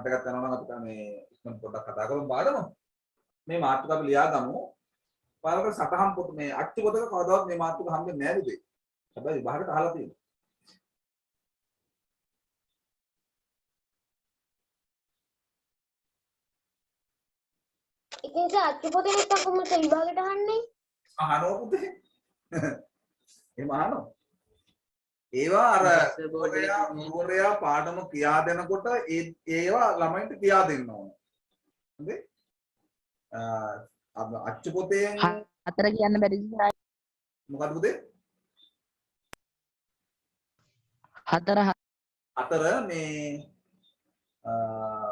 එකක් කරනවා නම් අපිට මේ ඉක්මනට පොඩ්ඩක් කතා කරමු පාඩම. මේ මාතෘකාව අපි ලියා ගමු. පාඩමක සටහන් පොත මේ අච්චු පොතක කවදාවත් මේ මාතෘකාව හම්බෙන්නේ නැහැ පුතේ. හැබැයි විභාගෙට අහලා තියෙනවා. ඉතින් අච්චු පොතේ නැත්තම් කොහොමද විභාගෙට අහන්නේ? අහනවා පුතේ. එහෙම අහනවා. ඒවා අර ගුරුවරයා පාඩම කියා දෙනකොට ඒවා ළමයින්ට කියා දෙන්න ඕන. හරිද? අච්චු පොතෙන් හතර කියන්න බැරිද? මොකද පුතේ? හතර මේ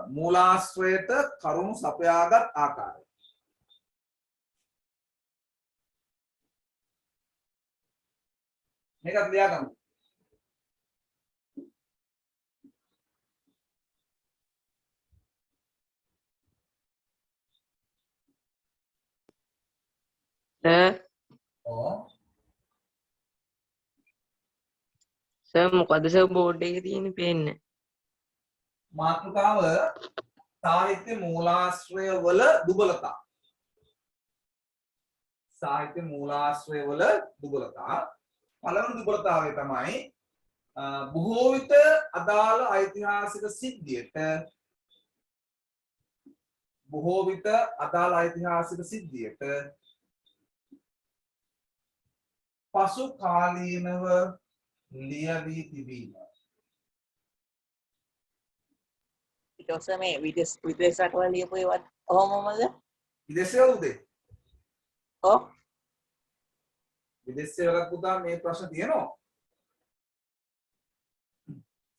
මූලාශ්‍රයට කරුණු සපයාගත් ආකාරය. මේකත් ලියා ගමු. සර් මොකද සර් බෝඩ් එකේ තියෙන්නේ පේන්නේ මාතෘකාව සාහිත්‍ය මූලාශ්‍රය වල දුබලතා. සාහිත්‍ය මූලාශ්‍රය වල දුබලතා. පළවෙනි දුබලතාවය තමයි බොහෝ විට අදාළ ඓතිහාසික සිද්ධියට පසු කාලීනව ලියවී තිබීම. ඊට පස්සේ මේ විදේශ රටවල ලියපු ඒවත් ඔහොමමද? විදේශවල උදේ. ඔව්. විදේශවල පුතා මේ ප්‍රශ්න තියෙනවා.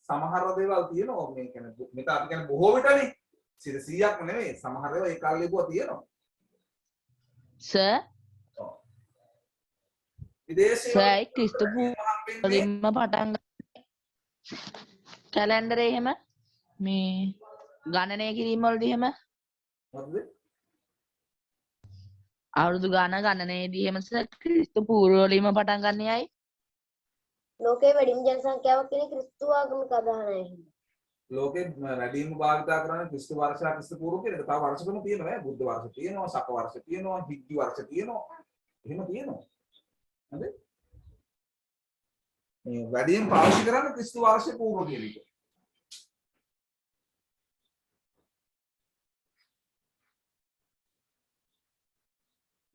සමහර දේවල් තියෙනවා මේ කියන්නේ මෙතන අපි කියන්නේ බොහෝ විටනේ 100%ක්ම නෙමෙයි සමහර ඒවා ඒ කාලේ ලියපුවා තියෙනවා. සර් විදේශයේ ක්‍රිස්තු පූර්වයෙන්ම පටන් කැලෙන්ඩරේ එහෙම මේ ගණනය කිරීම වලදී එහෙම මොකද අවුරුදු ගණනයේදී එහෙම සර් ක්‍රිස්තු පූර්වයෙන්ම පටන් ගන්න යයි ලෝකයේ වැඩිම ජනසංඛ්‍යාවක් තියෙන ක්‍රිස්තු ආගමික අදහනයි. ලෝකේ වැඩිම භාවිතා කරන්නේ ක්‍රිස්තු වර්ෂ ක්‍රිස්තු පූර්ව කියන එක. තව වර්ෂකම තියෙනවා නේ. බුද්ධ වර්ෂ තියෙනවා, සක වර්ෂ තියෙනවා, හිජ්ජි වර්ෂ තියෙනවා. එහෙම තියෙනවා. හරිද? මේ වැඩිම පාවිච්චි කරන්නේ ක්‍රිස්තු වර්ෂ පූර්ව කියන එක.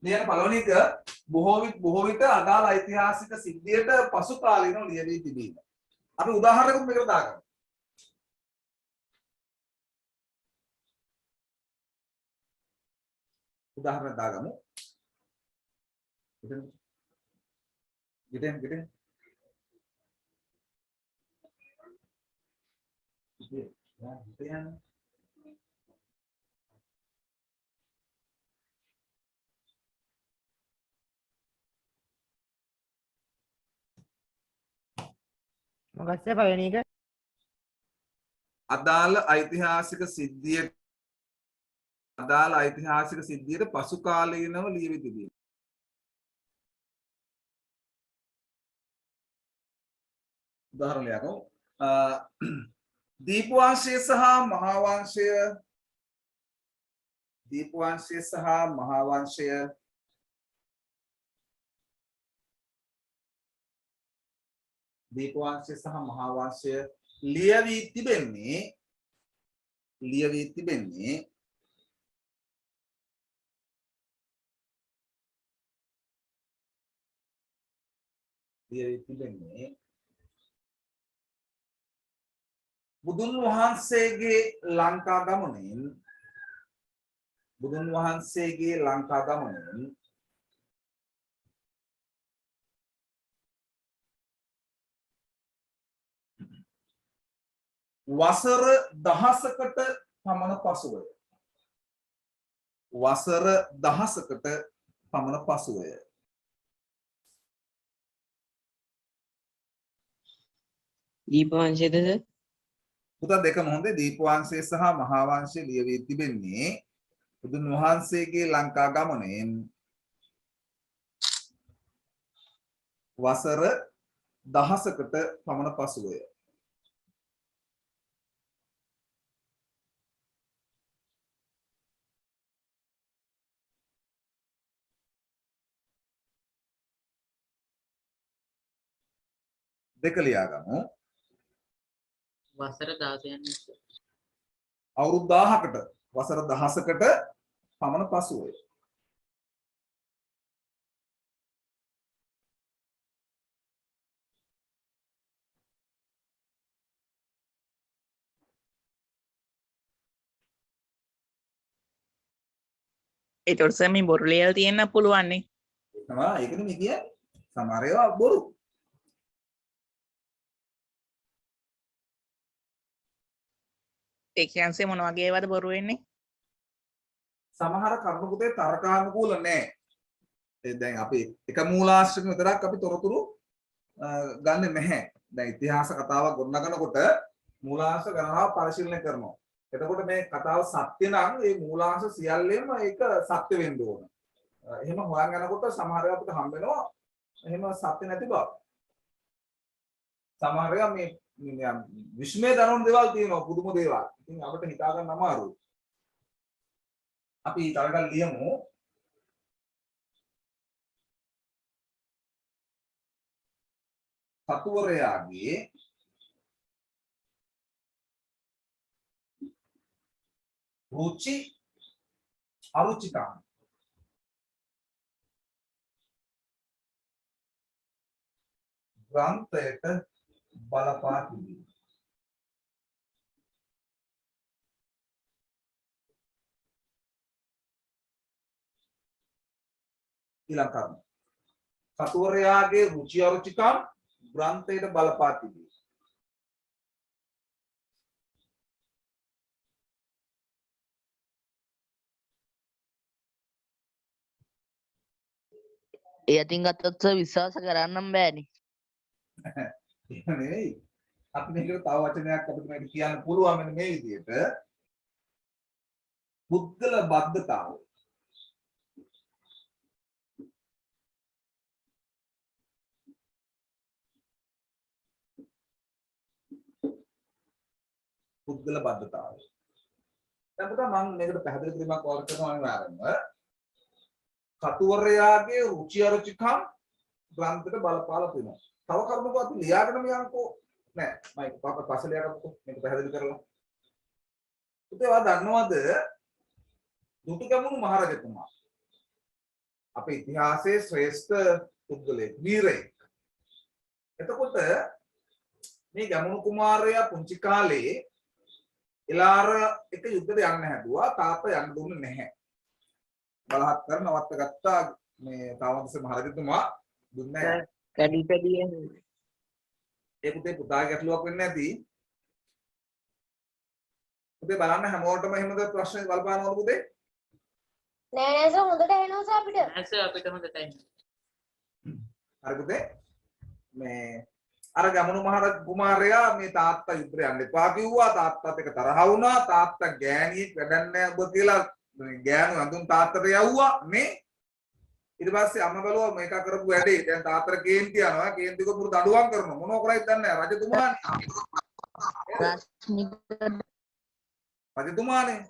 මෙයන් පළවෙනි එක බොහෝ විට අදාළ ඓතිහාසික සිද්ධියට පසු කාලීනව ලියවී තිබීම. අපි උදාහරණයක් මේකට දාගමු. උදාහරණ දාගමු. ගිටෙන් මොකක්ද පළවෙනි එක? අදාළ ඓතිහාසික සිද්ධියට පසු කාලීනව ලියවී තිබීම. උදාහරණයක් දීපවංශය සහ මහාවංශය ලියවී තිබෙන්නේ බුදුන් වහන්සේගේ ලංකා ගමනෙන් වසර දහසකට පමණ පසුවය. දීපවංශයේද පුතා දෙකම හොඳේ. දීපවංශය සහ මහාවංශය ලියවී තිබෙන්නේ බුදුන් වහන්සේගේ ලංකා ගමනෙන් වසර දහසකට පමණ පසුවය. දෙක ලියා ගමු. වසර 16ක් අවුරුදු 1000කට වසර 1000කට පමණ පසුවය. ඒතකොට සර් මේ බොරු ලියලා තියෙන්න පුළුවන් නේ. තමයි ඒකනේ මේ කියන්නේ. සමහර ඒවා බොරු. ඒ කියන්නේ මොන වගේ ඒවාද බොරු වෙන්නේ? සමහර කරුණු පුතේ තර්කානුකූල නැහැ. ඒ දැන් අපි එක මූලාශ්‍රයෙන් විතරක් අපි තොරතුරු ගන්නෙ නැහැ. දැන් ඉතිහාස කතාවක් ගොඩනගනකොට මූලාශ්‍ර ගණනාව පරිශීලනය කරනවා. එතකොට මේ කතාව සත්‍ය නම් ඒ මූලාංශ සියල්ලෙම ඒක සත්‍ය වෙන්න ඕන. එහෙම හොයන් යනකොට සමහර ඒවා අපිට හම්බ වෙනවා එහෙම සත්‍ය නැති බව. සමහර ඒවා මේ විශ්මය දනවන දේවල් තියෙනවා පුදුම දේවල්. ඉතින් අපිට හිතා ගන්න අමාරුයි. අපි තරගල් ලියමු. සතුවරයාගේ රුචි අරුචිකම් ග්‍රන්ථයට බලපා තිබේ. ඊළඟ කරුණ. සතුවරයාගේ රුචි අරුචිකම් ග්‍රන්ථයට බලපා තිබේ. ඒ අතින් ගත්තොත් සර් විශ්වාස කරන්නම් බෑනේ. එහෙම නෙවෙයි. අපි මේකට තව වචනයක් අපිට මේක කියන්න පුළුවන් මෙන්න මේ විදිහට. පුද්ගල බද්ධතාවය. පුද්ගල බද්ධතාවය. දැන් පුතා මම මේකට පැහැදිලි කිරීමක් වර්ධ කරනවා අනිවාර්යයෙන්ම. කතුවරයාගේ රුචි අරුචිකම් ග්‍රන්ථයට බලපාලා තියෙනවා. තව කරුණක් අපි ලියාගෙන යනකෝ නෑ මම පාප පස්සේ ලියාගත්තො මේක පැහැදිලි කරලා. පුතේ ඔයා දන්නවද දුටුගැමුණු මහරජතුමා අපේ ඉතිහාසයේ ශ්‍රේෂ්ඨ පුද්ගලයෙක් වීරයෙක්. එතකොට මේ ගැමුණු කුමාරයා පුංචි කාලේ එලාර එක යුද්ධයට යන්න හැදුවා. තාත්තා යන්න දුන්නේ නැහැ. බලහත්කර නවත්ත ගත්තා මේ තාවන්ස මහරජතුමා දුන්නේ නැහැ. කැඩි පැඩි ඒ පුතේ පුතාගේ ගැටලුවක් වෙන්නේ නැති. පුතේ බලන්න හැමෝටම එහෙමද ප්‍රශ්න බලපානවද පුතේ? නෑ නෑ සර් හොඳට එනවා සර් අපිට. නෑ සර් අපිට හොඳට එන්නේ. හරි පුතේ මේ අර ගැමුණු මහරජ කුමාරයා මේ තාත්තා යුද්ධයට යන්න එපා කිව්වා. තාත්තත් එක තරහ වුණා. තාත්තා ගෑණියෙක් වැඩක් නැහැ ඔබ කියලා ගෑනු අඳුන් තාත්තට යවුවා මේ. ඊට පස්සේ අම්මා බැලුවා මේක කරපු වැඩේ. දැන් තාත්තට කේන්ති යනවා. කේන්ති කොපුරු දඩුවම් කරනවා. මොනව කරයිද දන්නේ නැහැ. රජතුමානේ.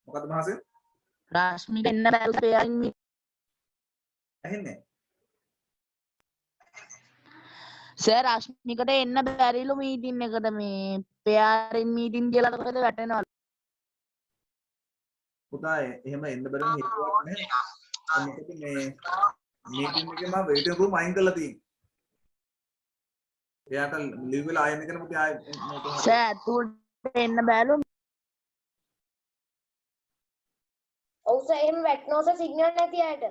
මොකද මහසෙන්? රශ්මික එන්න බැලුවා පෙයරින් ඇහෙන්නේ. සර් රශ්මිකට එන්න බැරිලු මීටින් එකට මේ පෙයාරින් මීටින් කියලා කොහෙද වැටෙනවා. පුතා එහෙම එන්න බැරි හේතුවක් නැහැ. මොකද මේ මීටින් එකේ මම වේටින් රූම් අයින් කරලා තියෙනවා. එයාට ලිව් වෙලා ආයෙත් එකන පුතේ ආයෙ සර් ඇතුළට එන්න බැලු. ඔව් සර් එහෙම වැටෙනවා සර් සිග්නල් නැති අයට.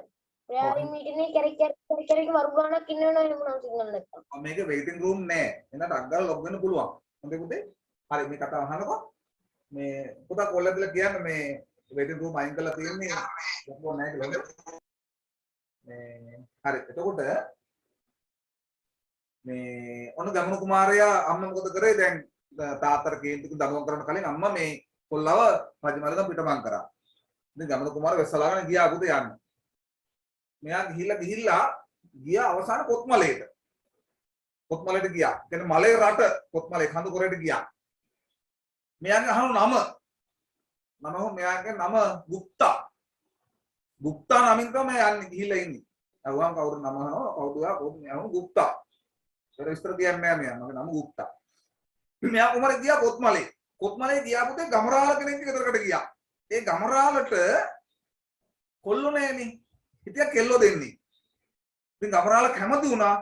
ප්‍රයාරින් මීටින් එකේ කෙරෙක් වරු ගානක් ඉන්න වෙනවා එහෙම නම් සිග්නල් නැත්තම්. මේක වේටින් රූම් නෑ. එහෙනම් ඩග්ගල් ලොග් වෙන්න පුළුවන්. හොඳේ පුතේ. හරි මේ කතාව අහනකො මේ පුතා කොල්ලදලා කියන්නේ මේ වේටින් රූම් අයින් කරලා තියෙන්නේ ලොකෝ නෑ කියලා. මේ හරි එතකොට මේ ඔන්න ගමන කුමාරයා අම්මා මොකද කරේ දැන් තාත්තට කේන්තික දනුවම් කරන්න කලින් අම්මා මේ කොල්ලව රජමලක පිටමං කරා. ඉතින් ගමන කුමාර වෙස්සලාගෙන ගියා පුතේ යන්න. මෙයා ගිහිල්ලා ගියා අවසාන කොත්මලේට. කොත්මලේට ගියා. කියන්නේ මලේ රට කොත්මලේ කඳු කොරේට ගියා. මෙයාගේ අහන නම මෙයාගේ නම ගුප්තා. ගුප්තා නමින් තමයි යන්නේ ගිහිල්ලා ඉන්නේ. අහුවම කවුරු නම අහනවා කවුද කවුද ගුප්තා. ඒක විස්තර කියන්නේ නැහැ මෙයා. මගේ නම ගුප්තා. මෙයා කුමාරේ ගියා කොත්මලේ. කොත්මලේ ගියා පුතේ ගමරාල කෙනෙක් ගෙදරකට ගියා. ඒ ගමරාලට කොල්ලෝ නෑනේ. හිටියා කෙල්ලෝ දෙන්නේ. ඉතින් ගමරාල කැමති වුණා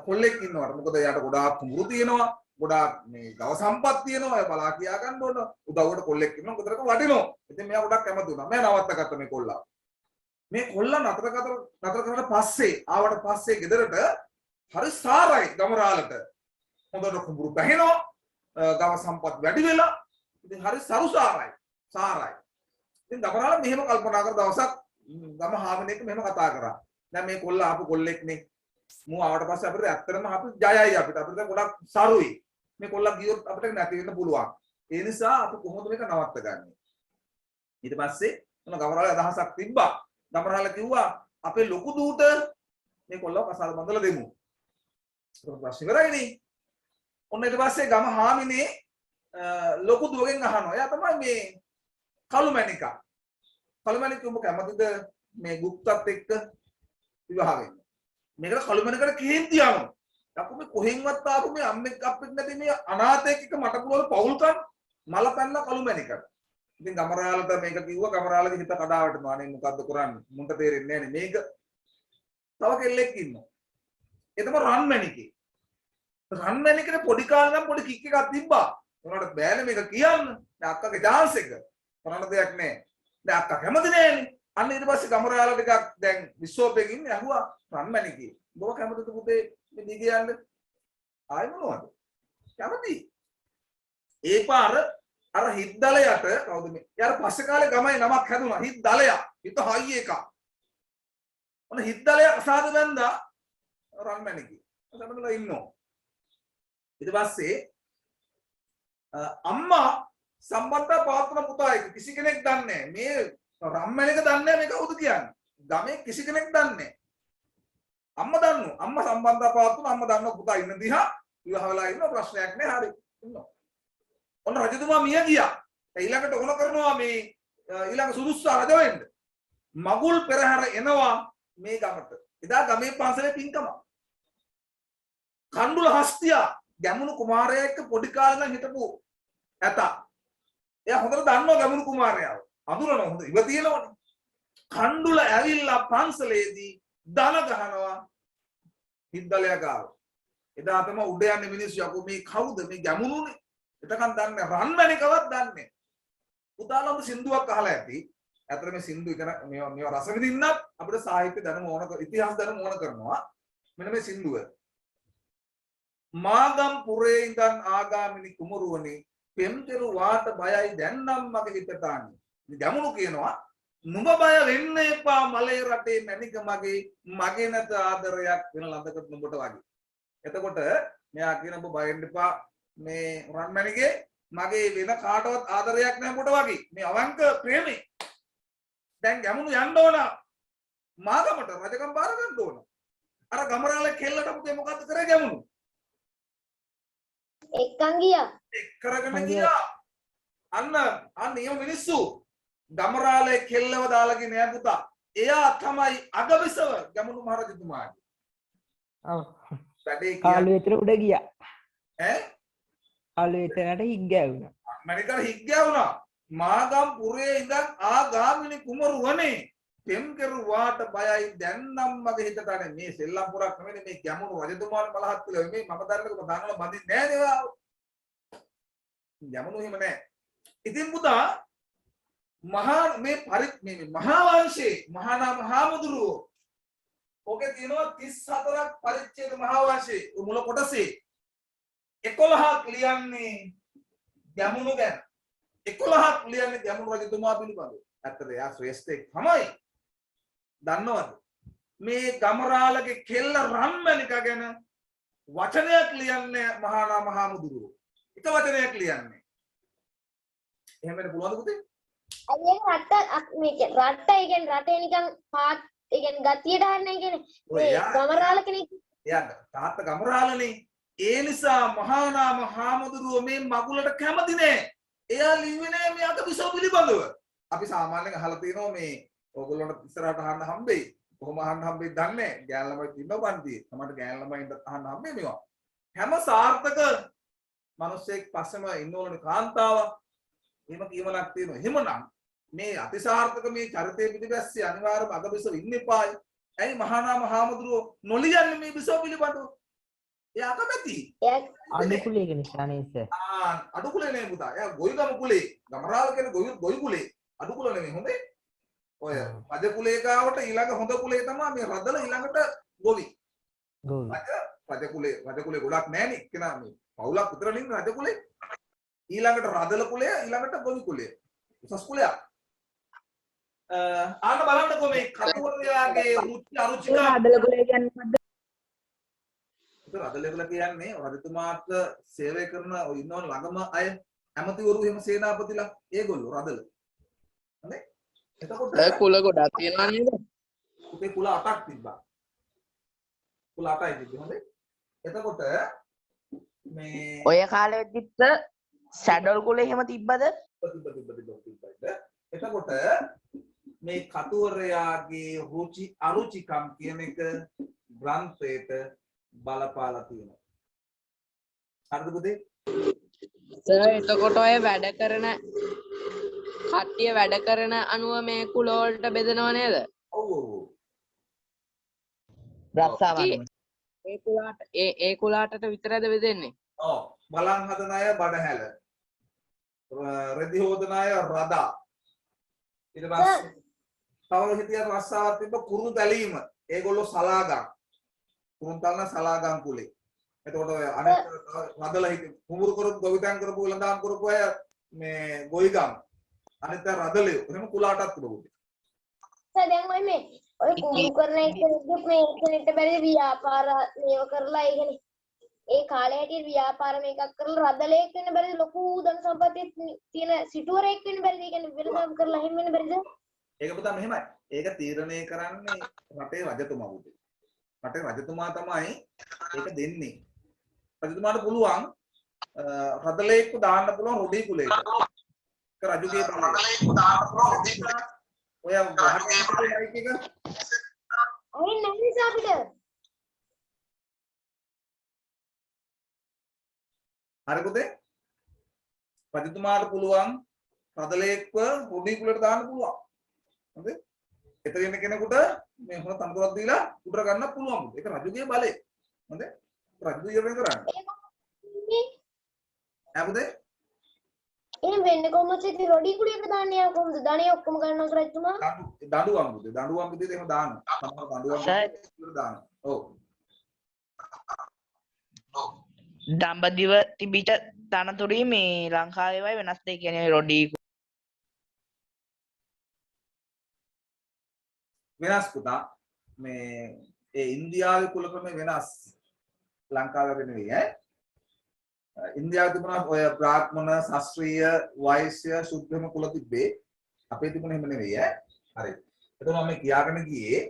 කොල්ලෙක් ඉන්නවට. මොකද එයාට ගොඩාක් කුඹුරු තියෙනවා. ගොඩාක් මේ ගව සම්පත් තියෙනවා. ඒ බලා කියා ගන්න ඕන. උදව්වට කොල්ලෙක් ඉන්නවා. ගෙදරක වටිනවා. ඉතින් මෙයා ගොඩාක් කැමති වුණා. මෙයා නවත්තගත්ත මේ කොල්ලා. මේ කොල්ලා නතර කරලා පස්සේ ආවට පස්සේ ගෙදරට හරි සාරයි ගමරාලට. හොඳට කුඹුරු පැහෙනවා. ගව සම්පත් වැඩි වෙලා. ඉතින් හරි සරුසාරයි. සාරයි. ඉතින් ගමරාල මෙහෙම කල්පනා කර දවසක් ගම හාමිනේට මෙහෙම කතා කරා. දැන් මේ කොල්ලා ආපු කොල්ලෙක්නේ. මූ ආවට පස්සේ අපිට ඇත්තටම අපි ජයයි අපිට ගොඩක් සරුයි. මේ කොල්ලා ගියොත් අපිට නැති වෙන්න පුළුවන්. ඒ නිසා අපි කොහොමද මේක නවත්තගන්නේ? ඊට පස්සේ මොන ගමරාල අදහසක් තිබ්බා. ගමරාල කිව්වා අපේ ලොකු දූට මේ කොල්ලව කසාද බඳලා දෙමු. ඒක ප්‍රශ්න ඉවරයිනේ. ඔන්න ඊට පස්සේ ගම හාමිනේ ලොකු දුවගෙන් අහනවා. එයා තමයි මේ කළුමැණිකා. කළුමැණික උඹ කැමතිද මේ ගුප්තත් එක්ක විවාහ වෙන්න? මේකට කළුමැණිකට කේන්ති යනවා. අපු මේ කොහෙන්වත් ආපු මේ අම්මෙක් අප්පෙක් නැති මේ අනාථයෙක් එක්ක මට පුළුවන් පවුල්කම් මල පැන්න කළුමැණිකට. ඉතින් ගමරාලට මේක කිව්වා. ගමරාලගේ හිත කඩා වැටෙනවා. අනේ මොකද්ද කරන්නේ? මුන්ට තේරෙන්නේ නැහැ නේ මේක. තව කෙල්ලෙක් ඉන්නවා. ඒ තමයි රන්මැණිකේ. රන්මැණිකේ පොඩි කාලේ නම් පොඩි කික් එකක් තිබ්බා. උනාට බෑනේ මේක කියන්න. දැන් අක්කගේ chance එක. කරන්න දෙයක් නැහැ. දැන් අක්කා කැමති නෑනේ. අන්න ඊට පස්සේ ගමරාල ටිකක් දැන් විශ්වෝපෙක ඉන්නේ. ඇහුවා රන්මැණිකේ. බොව කැමතිද පුතේ මේ දිග යන්න? ආයි මොනවද? කැමති. ඒ පාර අර හිද්දලයට කවුද මේ? යාර පස්සේ කාලේ ගමයි නමක් හැදුනා. හිද්දලයා. හිත හයි එක. ඔන්න හිද්දලයා කසාද බැන්දා රන්මැණිකේ. සමනලා ඉන්නෝ. ඊට පස්සේ අම්මා සම්බන්ධතා පාත්‍රන පුතා එක කිසි කෙනෙක් දන්නේ නැහැ. මේ රන්මැණික දන්නේ නැහැ මේ කවුද කියන්නේ. ගමේ කිසි කෙනෙක් දන්නේ නැහැ. අම්මා දන්නෝ. අම්මා සම්බන්ධතා පාත්‍රන අම්මා දන්නෝ පුතා ඉන්න දිහා විවාහ වෙලා ඉන්න ප්‍රශ්නයක් නැහැ. හරි. ඉන්නවා. ඔන්න රජතුමා මිය ගියා. ඊළඟට ඕන කරනවා මේ ඊළඟ සුදුස්සා රජ වෙන්න. මගුල් පෙරහැර එනවා මේ ගමට. එදා ගමේ පන්සලේ පින්කම. කණ්ඩුල හස්තියා ගැමුණු කුමාරයා එක්ක පොඩි කාලේ ඉඳන් හිටපු ඇතා. එයා හොඳට දන්නවා ගැමුණු කුමාරයාව. අඳුරනවා හොඳ ඉව තියෙනවනේ. කණ්ඩුල ඇවිල්ලා පන්සලේදී දන ගහනවා හිද්දලයා ගාව. එදා තමයි උඩ යන්නේ මිනිස්සු යකෝ මේ කවුද මේ ගැමුණුනේ. එතකන් දන්නේ රන්මැණිකවත් දන්නේ. පුතාලම සින්දුවක් අහලා ඇති. ඇත්තට මේ සින්දු ඉගෙන මේවා රස විඳින්නත් අපිට සාහිත්‍ය දැනුම ඕන ඉතිහාස දැනුම ඕන කරනවා. මෙන්න මේ සින්දුව. මාගම් පුරේ ඉඳන් ආගාමිනි කුමරුවනි පෙම්තෙරු වාට බයයි දැන්නම් මගේ හිතටානි. මේ ගැමුණු කියනවා නුඹ බය වෙන්න එපා මලේ රටේ මැණික මගේ නැත ආදරයක් වෙන ළඳකට නුඹට වගේ. එතකොට මෙයා කියන ඔබ බය වෙන්න එපා මේ රන්මැණිකේ මගේ වෙන කාටවත් ආදරයක් නැහැ කොට වගේ. මේ අවංක ප්‍රේමේ. දැන් ගැමුණු යන්න ඕන මාගමට රජකම් බාර ගන්න ඕන. අර ගමරාලේ කෙල්ලට පුතේ මොකද්ද කරේ ගැමුණු? එක්කන් ගියා. එක් කරගෙන ගියා. අන්න නියම මිනිස්සු ගමරාලේ කෙල්ලව දාලා ගියේ නෑ පුතා. එයා තමයි අගවිසව ගැමුණු මහරජතුමාගේ. ඔව්. වැඩේ කාලු විතර උඩ ගියා. ඈ? කාලු විතරට හිග්ගෑවුණා. මණිකර හිග්ගෑවුණා. මාගම් පුරේ ඉඳන් ආගාමිනි කුමරුවනේ පෙම් කෙරුවාට බයයි දැන්නම් මගේ හිතට අනේ මේ සෙල්ලම් පුරක් නෙමෙයි මේ ගැමුණු රජතුමාගේ බලහත් කියලා මේ මම දන්නකො දානවල බඳින්නේ නෑ නේවා. ගැමුණු එහෙම නෑ. ඉතින් පුතා මහා මේ මහා වංශේ මහානා මහමුදුරුවෝ ඔකේ තියෙනවා 34ක් පරිච්ඡේද මහා වංශේ මුල කොටසේ 11ක් ලියන්නේ ගැමුණු ගැන 11ක් ලියන්නේ ගැමුණු රජතුමා පිළිබඳව. ඇත්තට එයා ශ්‍රේෂ්ඨෙක් තමයි. දන්නවද? මේ ගමරාලගේ කෙල්ල රන්මැණික ගැන වචනයක් ලියන්නේ මහානා මහමුදුරුවෝ. එක වචනයක් ලියන්නේ. එහෙම වෙන්න පුළුවන්ද පුතේ? අයියේ රට මේක රට ඒ කියන්නේ රටේ නිකන් පාත් ඒ කියන්නේ ගතියට හරිනේ කියන්නේ මේ ගමරාල කෙනෙක් එයා තාත්තා ගමරාලනේ. ඒ නිසා මහානා මහමුදුරුවෝ මේ මගුලට කැමති නෑ. එයා ලිව්වේ නෑ මේ අගවිසව පිළිබඳව. අපි සාමාන්‍යයෙන් අහලා තියෙනවා මේ ඕගොල්ලන්ට ඉස්සරහට අහන්න හම්බෙයි. කොහොම අහන්න හම්බෙයි දන්නේ නැහැ. ගෑන ළමයි ඉන්නව පන්තියේ. තමයි ගෑන ළමයින්ට අහන්න හම්බෙයි මේවා. හැම සාර්ථක මිනිස්සෙක් පස්සෙම ඉන්න ඕනේ කාන්තාව. එහෙම කියමනක් තියෙනවා. එහෙමනම් මේ අතිසාර්ථක මේ චරිතයේ පිටිපස්සේ අනිවාර්යයෙන්ම අගබිසව ඉන්න එපායි. ඇයි මහානාම හාමුදුරුවෝ නොලියන්නේ මේ බිසව පිළිබඳව? එයා අකමැති. අඩුකුලේ නිසා නේද සර්? අඩුකුලේ නේ පුතා. එයා ගොවිගම කුලේ. ගමරාල කියන ගොවි කුලේ. අඩුකුල නෙමෙයි හොඳේ. ඔය රජ කුලේ ගාවට ඊළඟ හොඳ කුලේ තමයි මේ රදල ඊළඟට ගොවි. රජ කුලේ ගොඩක් නෑනේ. කෙනා මේ පවුලක් විතර නෙමෙයි රජ කුලේ. ඊළඟට රදල කුලය ඊළඟට ගොවි කුලය. උසස් කුලයක්. ආන්න බලන්නකෝ මේ කතුවරයාගේ රුචි අරුචිකම්. රදල කුලේ කියන්නේ මොකද්ද? රදල කුල කියන්නේ රජතුමාට සේවය කරන ඔය ඉන්නවනේ ළඟම අය ඇමතිවරු එහෙම සේනාපතිලා ඒගොල්ලෝ රදල. හරි? එතකොට කුල ගොඩක් තියෙනවා නේද? උපේ කුල 8ක් තිබ්බා. කුල 8යි තිබ්බේ හොඳේ. එතකොට මේ ඔය කාලෙ වෙද්දිත් සැඩොල් කුලේ එහෙම තිබ්බද? තිබ්බ. එතකොට මේ කතුවරයාගේ රුචි අරුචිකම් කියන එක ග්‍රන්ථයට බලපාලා තියෙනවා. හරිද පුතේ? සර් එතකොට ඔය වැඩ කරන කට්ටිය වැඩ කරන අනුව මේ කුල වලට බෙදනව නේද? ඔව් ඔව්. රස්සාවන්. ඒ කුලාටට විතරද බෙදෙන්නේ? ඔව්. බලන් හදන අය බඩහැල. රෙදි හොදන අය රදා. ඊට පස්සේ තව හිටිය රස්සාවක් තිබ්බ කුරුණු තැලීම. ඒගොල්ලෝ සලාගම්. කුරුණු තලන සලාගම් කුලේ. එතකොට ඔය අනිත් රදලා හිටිය කුඹුරු කරපු ගොවිතැන් කරපු ළඳාම් කරපු අය මේ ගොවිගම්. අනිත් රදලිය. එහෙම කුල 8ක් තිබුණා. දැන් ඔය කුඹු කරන එක මේ කෙනෙක්ට බැරි ව්‍යාපාර මේව කරලා ඒ කියන්නේ ඒ කාලේ හැටියට ව්‍යාපාර මේකක් කරලා රදලෙක් වෙන්න බැරිද? ලොකු ධන සම්පත්තිය තියෙන සිටුවරයෙක් වෙන්න බැරිද? ඒ කියන්නේ වෙනදම් කරලා එහෙම වෙන්න බැරිද? ඒක පුතා මෙහෙමයි. ඒක තීරණය කරන්නේ රටේ රජතුමා උදේ. රටේ රජතුමා තමයි ඒක දෙන්නේ. රජතුමාට පුළුවන් රදලෙක්ව දාන්න පුළුවන් රොඩි කුලයකට. ඒක රජුගේ බලය. ඔය වහන්නේ එක අය නැහැ අපිට. හරි පුතේ? රජතුමාට පුළුවන් රදලෙක්ව රොඩි කුලයට දාන්න පුළුවන්. හරිද? එතන ඉන්න කෙනෙකුට මේ හොන තනතුරක් දීලා උඩර ගන්න පුළුවන්. ඒක රජුගේ බලය. හරිද? රජු ඉවරෙන් කරන්නේ. අපුතේ? එහෙනම් වෙන්නේ කොහොමද ඉතින් රොඩි කුලියට දාන්නේ යා කොහොමද? ධනෙ ඔක්කොම ගන්නවද රජතුමා? දඬුවම් පුතේ. දඬුවම් විදිහට එහෙම දාන්න. සමහර දඬුවම් විදිහට දාන්න. ඔව්. දඹදිව තිබිච්ච තනතුරේ මේ ලංකාවේවයි වෙනස් දෙයක් කියන්නේ රොඩි වෙනස් පුතා මේ ඒ ඉන්දියාවේ කුල ක්‍රම වෙනස් ලංකාවේ නෙවෙයි ඈ ඉන්දියාවේ තිබුණා ඔය බ්‍රාහ්මණ ශාස්ත්‍රීය වෛශ්‍ය ශුද්ධම කුල තිබ්බේ අපේ තිබුණ එහෙම නෙවෙයි ඈ හරි එතකොට මම කියාගෙන ගියේ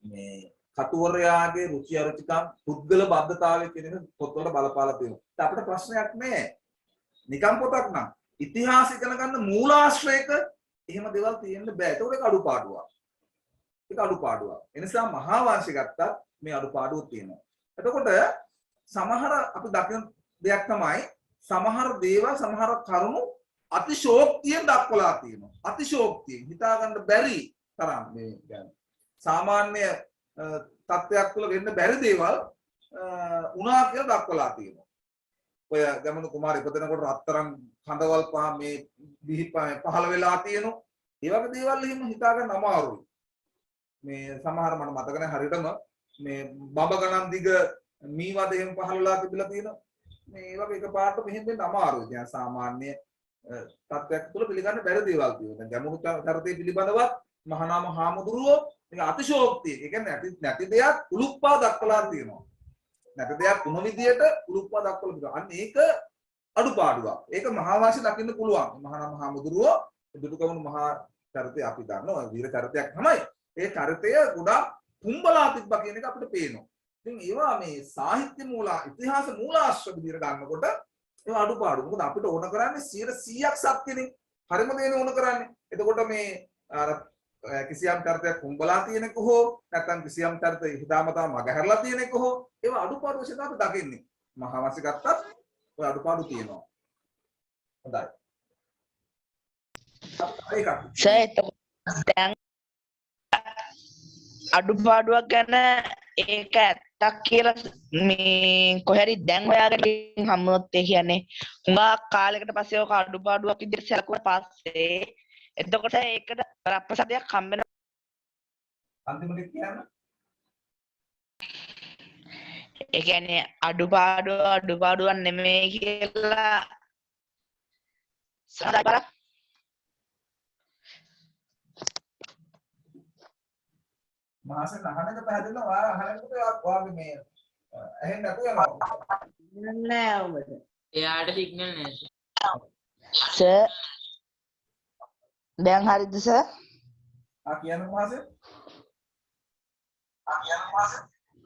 මේ කතුවරයාගේ රුචි අරුචිකම් පුද්ගල බද්ධතාවය කියන එක පොත්වල බලපාලා තියෙනවා අපිට ප්‍රශ්නයක් නෑ නිකම් පොතක් නම් ඉතිහාස ඉගෙන ගන්න මූලාශ්‍රයක එහෙම දේවල් තියෙන්න බෑ ඒක අඩුපාඩුවක් ඒක අඩුපාඩුවක්. ඒ නිසා මහා වංශය ගත්තත් මේ අඩුපාඩුව තියෙනවා. එතකොට සමහර අපි දකින දෙයක් තමයි සමහර දේවල් සමහර කරුණු අතිශෝක්තියෙන් දක්වලා තියෙනවා. අතිශෝක්තියෙන් හිතා ගන්න බැරි තරම් මේ කියන්නේ සාමාන්‍ය තත්ත්වයක් තුළ වෙන්න බැරි දේවල් උනා කියලා දක්වලා තියෙනවා. ඔය ගමනු කුමාරය ඉපදෙනකොට රත්තරන් කඳවල් පහ මේ බිහි පහළ වෙලා තියෙනවා. ඒ වගේ දේවල් එහෙම හිතා ගන්න අමාරුයි. මේ සමහර මට මතක නැහැ හරියටම මේ බඹ ගණන් දිග මීවද එහෙම පහළලා තිබිලා තියෙනවා මේ ඒ වගේ එකපාරට මෙහෙම වෙන්න අමාරුයි දැන් සාමාන්‍ය තත්ත්වයක් තුළ පිළිගන්න බැරි දේවල් තියෙනවා දැන් ගැඹුරු චරිතය පිළිබඳවත් මහානාම හාමුදුරුවෝ මේක අතිශෝක්තිය ඒ කියන්නේ නැති දෙයක් උලුප්පා දක්වලා තියෙනවා නැති දෙයක් තුන විදියට උලුප්පා දක්වලා තියෙනවා අන්න ඒක අඩුපාඩුවක් ඒක මහා වාසිය දකින්න පුළුවන් මහානාම හාමුදුරුවෝ දුටුගැමුණු මහා චරිතය අපි දන්නවා වීර චරිතයක් තමයි ඒ චරිතය ගොඩක් පුම්බලා තිබ්බා කියන එක අපිට පේනවා. ඉතින් ඒවා මේ සාහිත්‍ය මූල ඉතිහාස මූලාශ්‍ර විදිහට ගන්නකොට ඒවා අඩුපාඩු. මොකද අපිට ඕන කරන්නේ 100%ක් සත්‍යනේ. හරිම දේනේ ඕන කරන්නේ. එතකොට මේ අර කිසියම් චරිතයක් කුඹලා තියෙනක හෝ නැත්නම් කිසියම් චරිත හිතාමතා මගහැරලා තියෙනක හෝ ඒවා අඩුපාඩු වශයෙන් අපි දකින්නේ. මහා වංශ ගත්තත් ඔය අඩුපාඩු තියෙනවා. හොඳයි. ඒකක්. සර් එතකොට දැන් අඩුපාඩුවක් ගැන ඒක ඇත්තක් කියලා මේ කොහරි දැන් හොයාගෙන හම්බුනොත් ඒ කියන්නේ හුඟක් කාලයකට පස්සේ ඔක අඩුපාඩුවක් විදිහට සැලකුවා පස්සේ එතකොට ඒකට අප්‍රසාදයක් හම්බ වෙන අන්තිමට කියන්න. ඒ කියන්නේ අඩුපාඩුවක් නෙමෙයි කියලා සාදා මාසෙන් අහන එක පැහැදිලිව ඔයා අහනකොට ඔයාගේ මේ ඇහෙන්නේ නැතුව යනවා. නෑ ඔබට. එයාට සිග්නල් නෑ. සර් දැන් හරිද සර්? කියන්න මාසෙන්.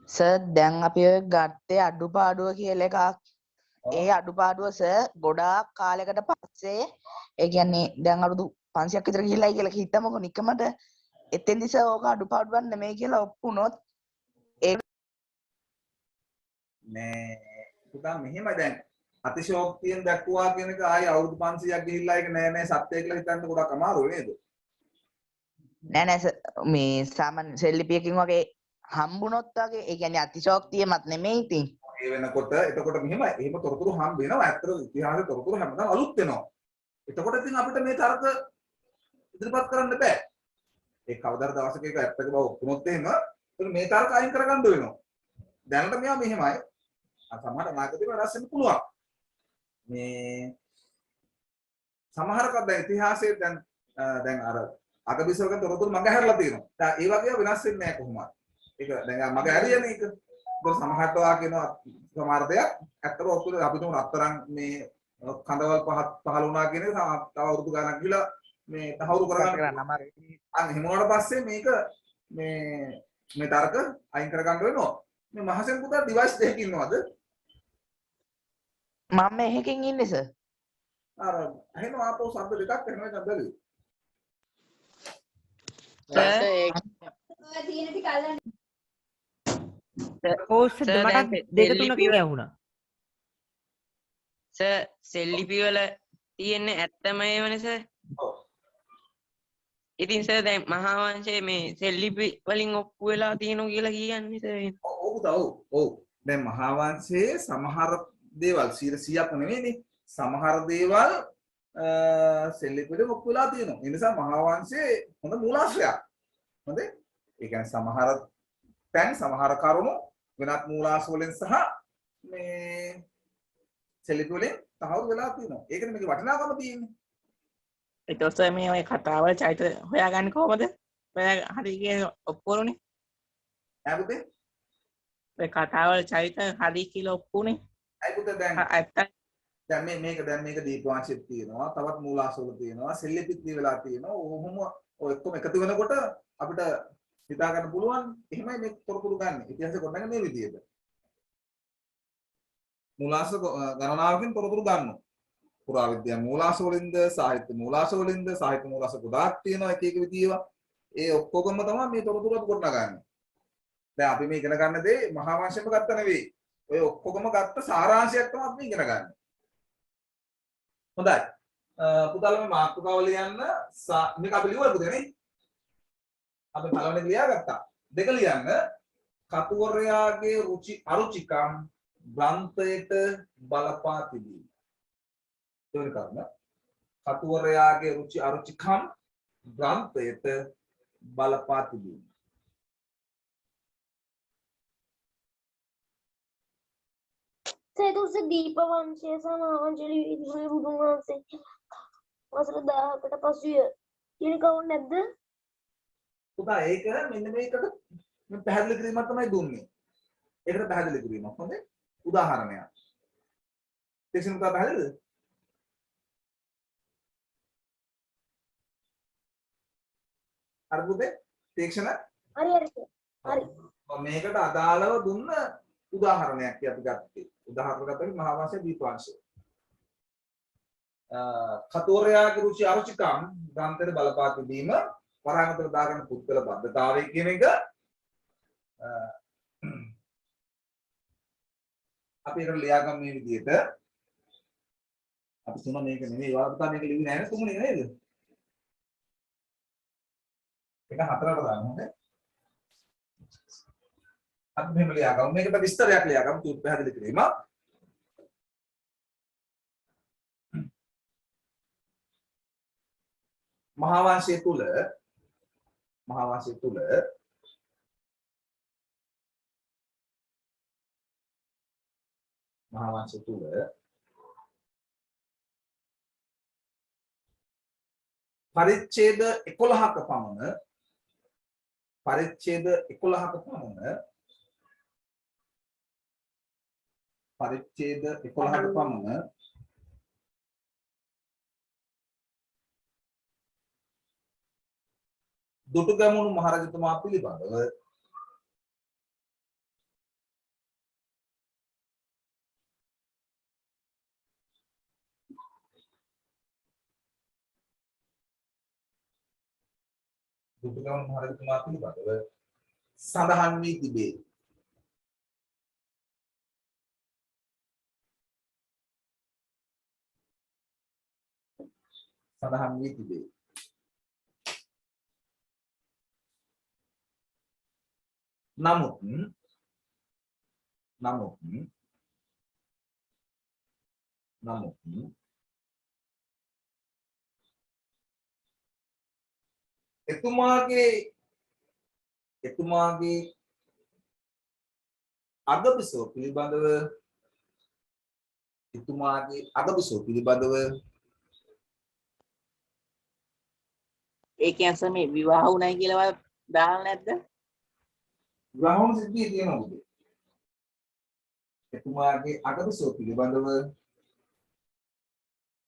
සර් දැන් අපි ඔය ගත්තේ අඩුපාඩුව කියලා එකක්. ඒ අඩුපාඩුව සර් ගොඩාක් කාලයකට පස්සේ ඒ කියන්නේ දැන් අවුරුදු 500ක් විතර ගිහිල්ලායි කියලා හිතමුකෝ නිකමට එතෙන්දි සර් ඕක අඩුපාඩුවක් නෙමෙයි කියලා ඔප්පුනොත් ඒ මේ පුතා මෙහෙම දැන් අතිශෝක්තියෙන් දැක්ුවා කියන එක ආයේ අවුරුදු 500ක් ගිහිල්ලා ඒක නෑ නෑ සත්‍යය කියලා හිතන්න ගොඩක් අමාරුයි නේද? නෑ සර් මේ සාමාන්‍ය සෙල්ලිපියකින් වගේ හම්බුනොත් වගේ ඒ කියන්නේ අතිශෝක්තියමත් නෙමෙයි ඉතින්. ඒ වෙනකොට එතකොට මෙහෙමයි. එහෙම තොරතුරු හම්බ වෙනවා. ඇත්තට ඉතිහාසයේ තොරතුරු හැමදාම අලුත් වෙනවා. එතකොට ඉතින් අපිට මේ තර්ක ඉදිරිපත් කරන්න බෑ. ඒ කවදාද දවසක එක ඇත්තක බව ඔප්පුනොත් එහෙම මේ තර්ක අයින් කරගන්න වෙනවා. දැනට මෙයා මෙහෙමයි. සමහර මාර්ගදී වෙනස් වෙන්න පුළුවන්. මේ සමහරක දැන් ඉතිහාසයේ දැන් අර අගබිසවක තොරතුරු මඟ හැරලා තියෙනවා. දැන් ඒ වගේ වෙනස් වෙන්නේ නැහැ කොහොමද? ඒක දැන් මඟ හැරියන එක. ඒක සමහරට වා කියනවා සමහර දෙයක් ඇත්තට ඔක්කොම අපිට රත්තරන් මේ කඳවල් පහළ වුණා කියන එක තව අවුරුදු ගණනක් ගිහලා මේ තහවුරු කරගන්න අමාරුයි. අන්න එහෙම වුණාට පස්සේ මේක මේ තර්ක අයින් කරගන්න වෙනවා. මේ මහසෙන් පුතා ඩිවයිස් දෙකකින් ඉන්නවද? මම එහෙකින් ඉන්නේ සර්. අර එහෙම ආපහු શબ્ද දෙකක් එනවා නේද බැලුවේ? සර් තියෙන ටික අල්ලන්න. ඕස් මට දෙක තුනකින් ඇහුණා. සර් සෙල්ලිපි වල තියෙන්නේ ඇත්තම ඒවනේ සර්. ඔව්. ඉතින් සර් දැන් මහා වංශයේ මේ සෙල්ලිපි වලින් ඔප්පු වෙලා තියෙනවා කියලා කියන්නේ සර්. ඔව් පුතා ඔව්. ඔව්. දැන් මහා වංශයේ සමහර දේවල් 100%ක් නෙවෙයිනේ. සමහර දේවල් සෙල්ලිපිවල ඔප්පු වෙලා තියෙනවා. ඒ නිසා මහා වංශයේ හොඳ මූලාශ්‍රයක්. හොඳේ? ඒ කියන්නේ සමහර තැන් සමහර කරුණු වෙනත් මූලාශ්‍ර වලින් සහ මේ සෙල්ලිපි වලින් තහවුරු වෙලා තියෙනවා. ඒකනේ මේකේ වටිනාකම තියෙන්නේ. ඊට පස්සේ මේ ඔය කතාවල චෛත හොයාගන්නේ කොහමද? ඔයා හරි කියන ඔප්පුවනේ. ඈ පුතේ? ඔය කතාවල චෛත හරි කියලා ඔප්පුනේ. අයි පුතේ දැන් ඇත්ත දැන් මේක දීපවංශෙත් තියෙනවා. තවත් මූලාශ්‍ර වල තියෙනවා. සෙල්ලිපිත් දීලා තියෙනවා. ඔහොම ඔය ඔක්කොම එකතු වෙනකොට අපිට හිතා ගන්න පුළුවන් එහෙමයි මේ තොරතුරු ගන්න. ඉතිහාසය ගොඩනගන්නේ මේ විදිහට. මූලාශ්‍ර ගණනාවකින් තොරතුරු ගන්නවා. පුරාවිද්‍යා මූලාශ්‍ර වලින්ද සාහිත්‍ය මූලාශ්‍ර වලින්ද සාහිත්‍ය මූලාශ්‍ර ගොඩාක් තියෙනවා එක එක විදිහේවා. ඒ ඔක්කොගම තමයි මේ තොරතුරු අපි ගොඩනගන්නේ. දැන් අපි මේ ඉගෙන ගන්න දේ මහා වංශයෙන්ම ගත්ත නෙවෙයි. ඔය ඔක්කොගම ගත්ත සාරාංශයක් තමයි අපි ඉගෙන ගන්න. හොඳයි. පුතාලා මේ මාතෘකාව ලියන්න මේක අපි ලියුවද නේ? අපි පළවෙනි ලියාගත්තා. දෙක ලියන්න කතුවරයාගේ රුචි අරුචිකම් ග්‍රන්ථයට බලපා තිබීම. දෙවෙනි කාරණ කතුවරයාගේ රුචි අරුචිකම් ග්‍රන්ථයට බලපා තිබීම. සේතුස දීප වංශය සහ මහාවංශලි ඉදිරියේ බුදුන් වහන්සේ වසර 1000කට පසුය කියන කවුරු නැද්ද? පුතා ඒක මෙන්න මේකට මම පැහැදිලි කිරීමක් තමයි දුන්නේ. ඒකට පැහැදිලි කිරීමක්. හොඳේ? උදාහරණයක්. තේසින් පුතා පැහැදිලිද? අර පුතේ තේක්ෂණ හරි. මේකට අදාළව දුන්න උදාහරණයක් අපි ගත්තේ. උදාහරණ ගත්තේ මහා වංශයේ දීපවංශය. කතෝරයාගේ රුචි අරුචිකම් ග්‍රන්ථයේ බලපා තිබීම වරහන් ඇතුළත දාගන්න පුද්ගල බද්ධතාවය කියන එක අපි ඒක ලියාගමු මේ විදිහට. අපි තුන මේක නෙමෙයි වාර්තා මේක ලිව්වේ නැහැ තුනේ නේද? ඒක හතරට දාන්න හොඳ. අපි මෙහෙම ලියාගමු. මේකට විස්තරයක් ලියාගමු තුත් පැහැදිලි කිරීම. මහා වංශය තුල පරිච්ඡේද 11ක පමණ දුටුගැමුණු මහරජතුමා පිළිබඳව සඳහන් වී තිබේ. නමුත් එතුමාගේ අගබිසව පිළිබඳව ඒ කියන්නේ මේ විවාහ වුණයි කියලා දාලා නැද්ද? විවාහ වුණ සිද්ධිය තියෙනවා බුදු. එතුමාගේ අගබිසව පිළිබඳව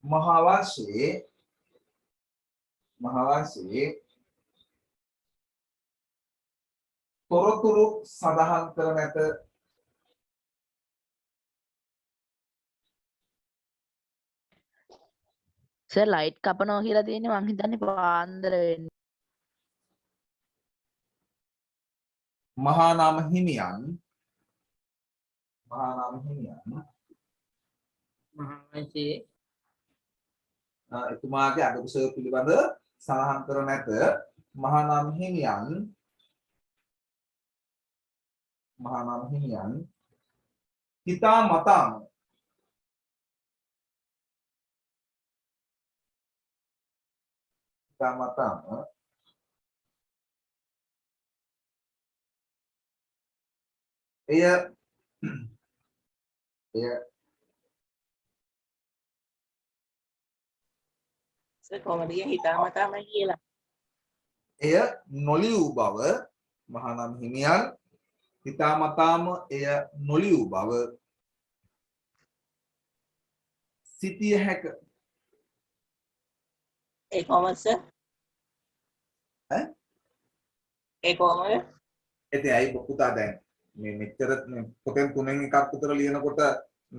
මහා වංශයේ තොරතුරු සඳහන් කර නැත. සර් ලයිට් කපනවා කියලා තියෙන්නේ මං හිතන්නේ පාන්දර වෙන්නේ. මහා නාම හිමියන් එතුමාගේ අගබිසව පිළිබඳ සඳහන් කර නැත. මහා නාම හිමියන් හිතා මතාම එය කොහොමද හිතාමතාම කියලා? එය නොලියූ බව මහා නාම හිමියන් හිතාමතාම එය නොලියූ බව සිටිය හැක. ඒ කොහොමද සර්? ඒ කොහොමද? එතේ අයි පුතා දැන් මේ මෙච්චර පොතෙන් තුනෙන් එකක් විතර ලියනකොට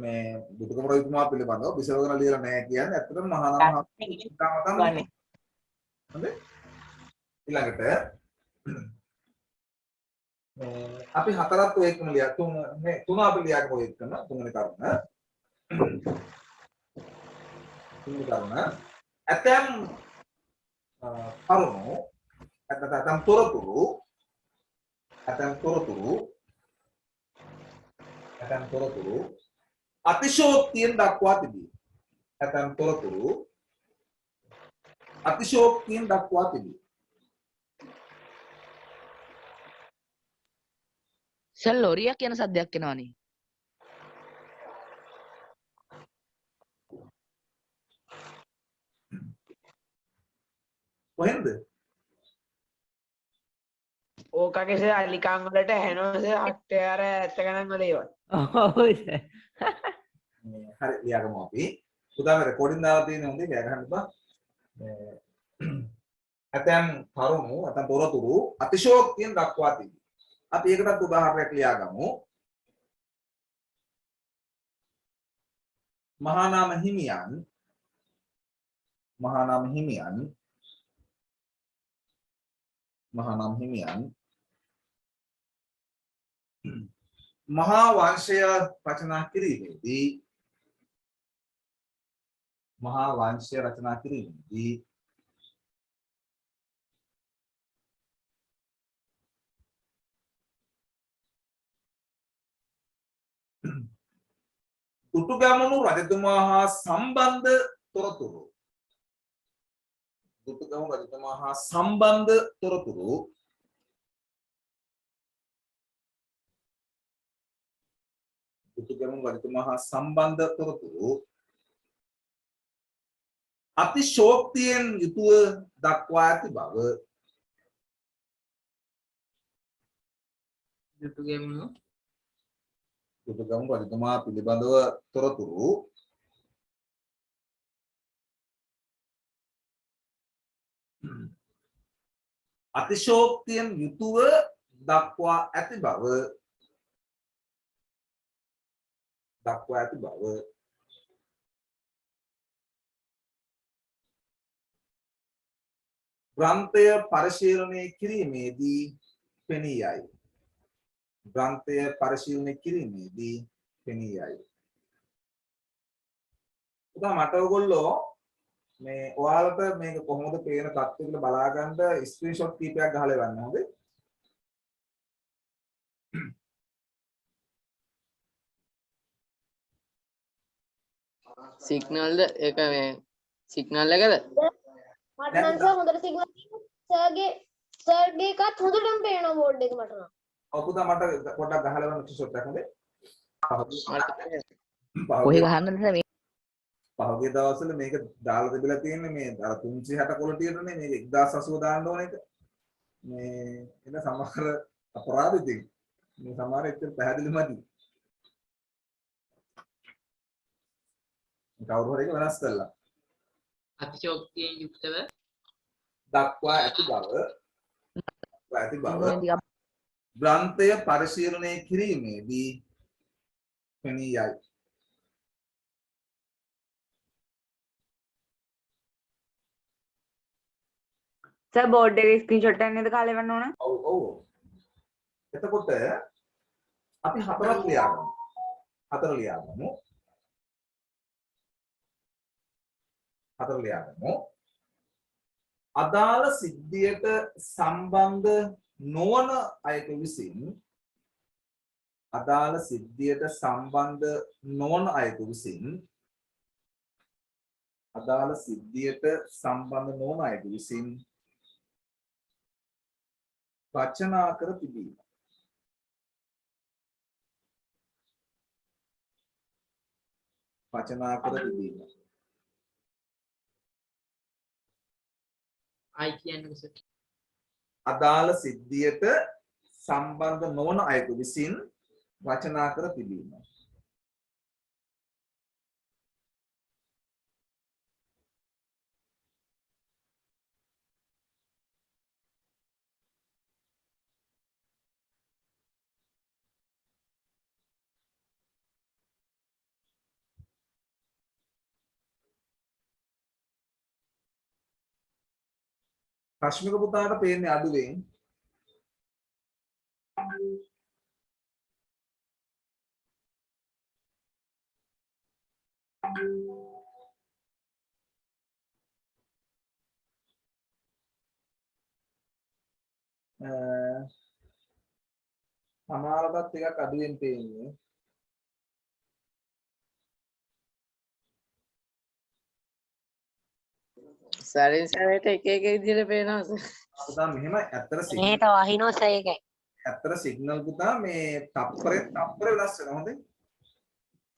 මේ බුදුකම රජතුමා පිළිබඳව විසවගෙන ලියලා නැහැ කියන්නේ ඇත්තටම මහා නාම හිතාමතාම හොඳේ. ඊළඟට අපි හතරත් ඔය එකම ලියා තුන අපි ලියාගෙන ඔය එකම තුන්වෙනි කරුණ ඇතම් කරුණු ඇතම් තොරතුරු අතිශෝක්තියෙන් දක්වා තිබේ. සර් ලොරියක් යන සද්දයක් එනවනේ. කොහෙන්ද? ඕකගේ අලිකාං වලට ඇහෙනවා හට්ටයාර ඇත්ත ගණන් වල ඒවා. ඔව් සර්. හරි ලියාගමු අපි. පුතාම රෙකෝඩින් දාලා තියෙන හොඳේ ගෑ ගන්න බා. ඇතම් කරුණු ඇතම් තොරතුරු අතිශෝක්තියෙන් දක්වා තිබේ. අපි ඒකටත් උදාහරණයක් ලියාගමු. මහා නාම හිමියන් මහානම් හිමියන් මහා වංශය රචනා කිරීමේදී මහා වංශය රචනා කිරීමේදී දුටුගැමුණු රජතුමා හා සම්බන්ධ තොරතුරු දුටුගැමුණු රජතුමා හා සම්බන්ධ තොරතුරු දුටුගැමුණු රජතුමා හා සම්බන්ධ තොරතුරු අතිශෝක්තියෙන් යුතුව දක්වා ඇති බව දුටුගැමුණු දුටුගැමුණු රජතුමා පිළිබඳව තොරතුරු අතිශෝක්තියෙන් යුතුව දක්වා ඇති බව ග්‍රන්ථය පරිශීලනය කිරීමේදී පෙනී යයි. ග්‍රන්ථය පරිශීලනය කිරීමේදී පෙනී යයි. උදා මට ඔයගොල්ලෝ මේ ඔයාලට මේක කොහොමද පේන තත්ත්වය කියලා බලා ගන්න ස්ක්‍රීන්ෂොට් කීපයක් ගහලා එවන්න හොඳේ. සිග්නල්ද ඒක මේ සිග්නල් එකද මට නම් සර් හොඳට සිග්නල් සර්ගේ එකත් හොඳටම පේනවා බෝඩ් එක මට නම්. ඔව් පුතා මට පොඩ්ඩක් ගහලා එවන්න ස්ක්‍රීන්ෂොට් එකක් හොඳේ. කොහේ ගහන්නද මේ පහුගිය දවස්වල මේක දාලා තිබිලා තියෙන්නේ මේ අර 360 ක්වොලිටියටනේ මේක 1080 දාන්න ඕන එක. මේ එන සමහර අපරාධ ඉතින් මේ සමහර එච්චර පැහැදිලි මදි. කවුරු හරි එක වෙනස් කළා. අතිශෝක්තියෙන් යුක්තව දක්වා ඇති බව ග්‍රන්ථය පරිශීලනය කිරීමේදී පෙනී යයි. සර් බෝඩ් එකේ ස්ක්‍රීන්ෂොට් එකක් නේද කාලේ වෙන්න ඕන? ඔව්. එතකොට අපි හතරක් ලියාගමු. හතර ලියාගමු. අදාළ සිද්ධියට සම්බන්ධ නොවන අයෙකු විසින් රචනා කර තිබීම. ආයි කියන්නේ සර් අදාළ සිද්ධියට සම්බන්ධ නොවන අයෙකු විසින් රචනා කර තිබීම. රශ්මික පුතාට පේන්නේ අඩුවෙන්. සමහරටත් ටිකක් අඩුවෙන් පේන්නේ. සරින් සරට එක විදිහට පේනවා සර්. පුතා මෙහෙම ඇත්තට මේට වහිනෝ සර් ඒකයි. ඇත්තට සිග්නල් පුතා මේ තප්පරෙන් තප්පර වෙනස් වෙනවා හොඳේ.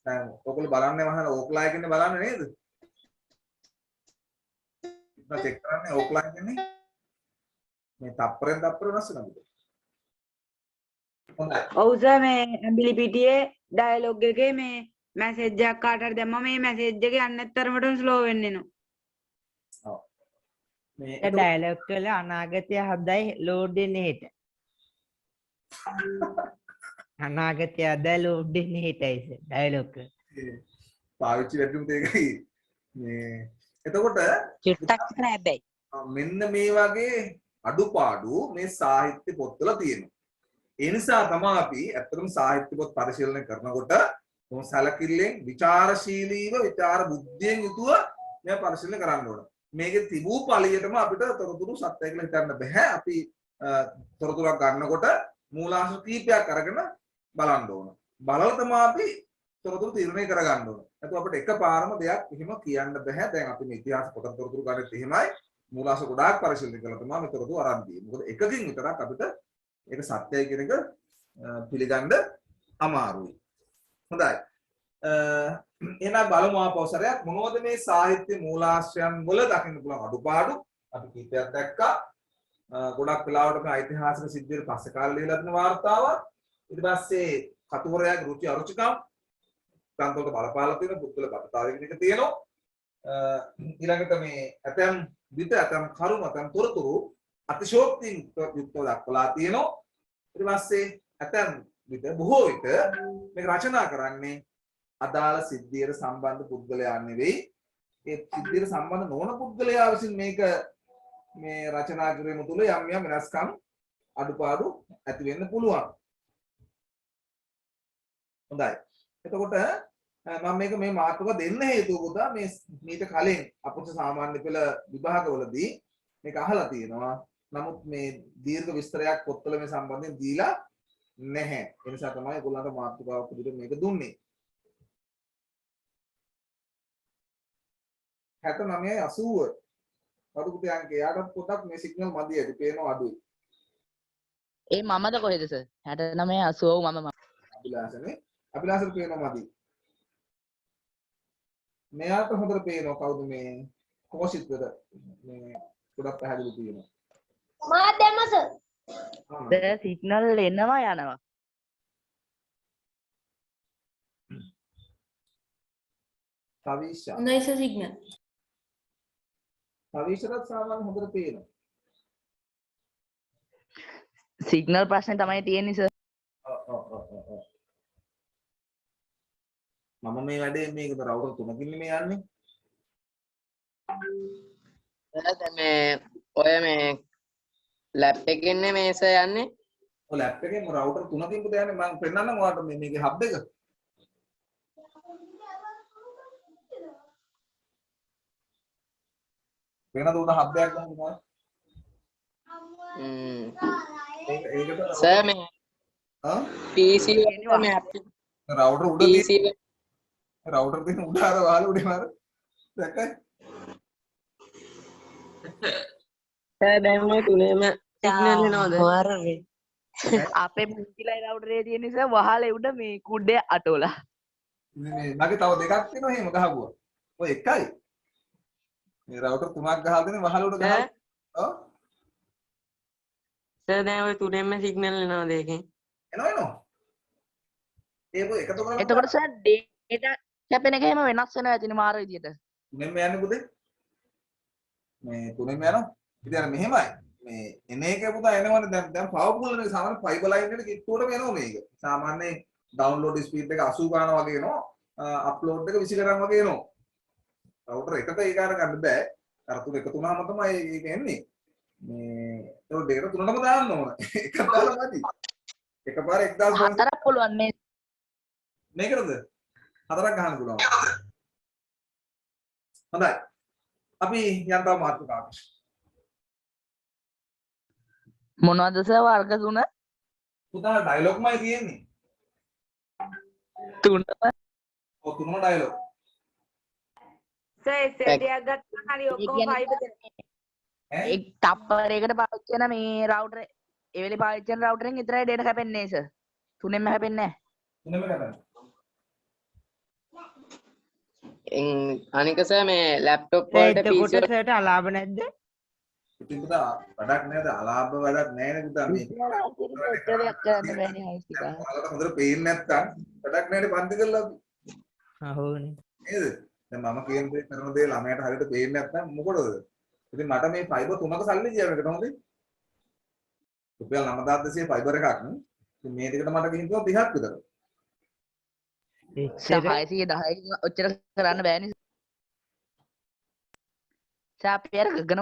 දැන් ඔයගොල්ලෝ බලන්නේ වහලා ඕක්ලායි කියන්නේ බලන්නේ නේද? ඉතින් චෙක් කරන්නේ ඕක්ලායි කියන්නේ මේ තප්පරෙන් තප්පර වෙනස් වෙනවා. හොඳයි. ඔව් සර් මේ ඇඹිලි පිටියේ ඩයලොග් එකේ මේ මැසේජ් එකක් කාට හරි දැම්මම මේ මැසේජ් එක යන්නේ නැත්තරමටම ස්ලෝ වෙන්නේ නෝ. ඔව්. මේ ඩයලොග් වල අනාගතය හදයි ලෝඩ් වෙන්නේ හෙට. අනාගතය හදයි ලෝඩ් වෙන්නේ හෙටයි සර් ඩයලොග් එක. පාවිච්චි වැටුම් දෙකයි. මේ එතකොට චුට්ටක් නෑ හැබැයි. මෙන්න මේ වගේ අඩුපාඩු මේ සාහිත්‍ය පොත්වල තියෙනවා. ඒ නිසා තමයි අපි ඇත්තටම සාහිත්‍ය පොත් පරිශීලනය කරනකොට මොන සැලකිල්ලෙන් විචාරශීලීව විචාර බුද්ධියෙන් යුතුව මේ පරිශීලනය කරන්න ඕන. මේකේ තිබූ පළියටම අපිට තොරතුරු සත්‍ය කියලා හිතන්න බෑ. අපි තොරතුරක් ගන්නකොට මූලාශ්‍ර කීපයක් අරගෙන බලන්න ඕන. බලලා තමයි අපි තොරතුරු තීරණය කරගන්න ඕන. නැත්නම් අපිට එකපාරම දෙයක් එහෙම කියන්න බෑ. දැන් අපි මේ ඉතිහාස පොත තොරතුරු ගන්නෙත් එහෙමයි. මූලාශ්‍ර ගොඩාක් පරිශීලනය කරලා තමයි මේ තොරතුරු අරන් තියෙන්නේ. මොකද එකකින් විතරක් අපිට ඒක සත්‍යයි කියන එක පිළිගන්න අමාරුයි. හොඳයි. එහෙනම් බලමු ආපෞසරයක් මොනවද මේ සාහිත්‍ය මූලාශ්‍රයන් වල දකින්න පුළුවන් අඩුපාඩු අපි කීපයක් දැක්කා. ගොඩක් වෙලාවට මේ ඓතිහාසික සිද්ධිවල පස්සේ කාලේ ලියලා තියෙන වාර්තාවක්. ඊට පස්සේ කතුවරයාගේ රුචි අරුචිකම් ග්‍රන්ථවලට බලපාලා තියෙන පුද්ගල ගතතාවය කියන එක තියෙනවා. ඊළඟට මේ ඇතම් විට ඇතම් කරුණු ඇතම් තොරතුරු අතිශෝක්තියෙන් යුක්තව දක්වලා තියෙනවා. ඊට පස්සේ ඇතම් විට බොහෝ විට මේක රචනා කරන්නේ අදාළ සිද්ධියට සම්බන්ධ පුද්ගලයා නෙවෙයි. ඒ සිද්ධියට සම්බන්ධ නොවන පුද්ගලයා විසින් මේක මේ රචනා කිරීම තුළ යම් යම් වෙනස්කම් අඩුපාඩු ඇති වෙන්න පුළුවන්. හොඳයි. එතකොට මම මේක මේ මාතෘක දෙන්න හේතුව පුතා මේ මීට කලින් අපොත් සාමාන්‍ය පෙළ විභාගවලදී මේක අහලා තියෙනවා. නමුත් මේ දීර්ඝ විස්තරයක් පොත්වල මේ සම්බන්ධයෙන් දීලා නැහැ. ඒ නිසා තමයි ඒගොල්ලන්ට මාතෘකාවක් විදිහට මේක දුන්නේ. 69 80 වරුකුටේ අංකේ යාට පොඩක් මේ සිග්නල් මදි ඇති පේනවා අඩුයි. ඒ මමද කොහෙද සර් 69 80 මම අභිලාෂට පේනවා මදි. මෙයාට හොඳට පේනවා කවුද මේ කෝෂිත්වද මේ ගොඩක් පැහැදිලි තියෙනවා. මාත් දැම්ම සර්. සර් සිග්නල් එනවා යනවා. කවිෂා. හොඳයි සර් සිග්නල්. කවිෂාට සාමාන්‍ය හොඳට පේනවා. සිග්නල් ප්‍රශ්නේ තමයි තියෙන්නේ සර්. මම මේ වැඩේ මේක රවුටර් තුනකින් මේ යන්නේ. දැන් මේ ඔය මේ ලැප් එකකින් මේ සර් යන්නේ. ඔය ලැප් එකේ රවුටර් තුනකින් පුතා යන්නේ මම පෙන්නන්නම් ඔයාලට මේකේ හබ් එක. වෙනද උඩ හබ් එකක් ගන්නවා. ඒකට සර් මේ PC වලට මේ රවුටර් උඩ PC රවුටර් තියෙන උඩ අර වහල උඩේ මාර දැක්කයි. සර් දැන් මේ තුනේම සිග්නල් එනවද? අපේ මුංචිලයි රවුටරේ තියෙන නිසා වහලේ උඩ මේ කුඩේ අටවලා. මේ මගේ තව දෙකක් තියෙනවා එහෙම ගහපුවා. ඔය එකයි. මේ රවුටර් තුනක් ගහලා දෙන වහල උඩ ගහලා. ඔව්. සර් දැන් ඔය තුනේම සිග්නල් එනවද ඒකෙන්? එනවා. ඒක එකතු කරලා එතකොට සර් ඩේටා කැපෙන එක එහෙම වෙනස් වෙනවා ඇතිනේ මාර විදියට. තුනෙන්ම යන්නේ පුතේ. මේ තුනෙන්ම යනවා. ඉතින් අර මෙහෙමයි. මේ එන එක පුතා එනවනේ දැන් පවර්ෆුල් නේ සාමාන්‍ය ෆයිබර් ලයින් එකට කිට්ටුවටම එනවා මේක. සාමාන්‍ය ඩවුන්ලෝඩ් ස්පීඩ් එක 80 ගාන වගේ එනවා. අප්ලෝඩ් එක 20 ගාන වගේ එනවා. රවුටර් එකට ඒක අර ගන්න බෑ. අර තුන එකතු වුණාම තමයි ඒක එන්නේ. මේ ඒක දෙකට තුනටම දාන්න ඕන. එක දාලා මදි. එකපාර 1000 හතරක් පුළුවන් මේ මේකද? හතරක් ගහන්න පුළුවන්. හොඳයි. අපි යන්තම් මාතෘකාවට. මොනවද සර් වර්ග තුන? පුතා ඩයලොග්මයි තියෙන්නේ. තුනම ඔව් තුනම ඩයලොග්. සර් එසේටියක් ගත්තා හරි ඔක්කොම ෆයිබර් ඒ තප්පරයකට පාවිච්චි කරන මේ රවුටර් ඒ වෙලේ පාවිච්චි කරන රවුටරෙන් විතරයි ඩේටා කැපෙන්නේ සර්. තුනෙන්ම හැපෙන්නේ නැහැ. තුනෙම කරන්න. අනික සර් මේ ලැප්ටොප් වලට PC එතකොට සර්ට අලාභ නැද්ද? ඉතින් පුතා වැඩක් නේද? අලාභ වැඩක් නැහැ නේ පුතා මේ. ඔච්චරයක් කරන්න බෑනේ හයිස් එක. ඔයාලට හොඳට පේන්නේ නැත්තම් වැඩක් නැහැ නේ පන්ති කරලා අපි. හවුනේ. නේද? දැන් මම කියන දේ කරන දේ ළමයට හරියට පේන්නේ නැත්නම් මොකටද? ඉතින් මට මේ ෆයිබර් තුනක සල්ලි කියව එකට හොඳේ. රුපියල් 9200 ෆයිබර් එකක් නේ. ඉතින් මේ දෙකට මට ගිහින් තුවා 30ක් විතර. 610 ඔච්චර කරන්න බෑනේ. සාපේර ගගන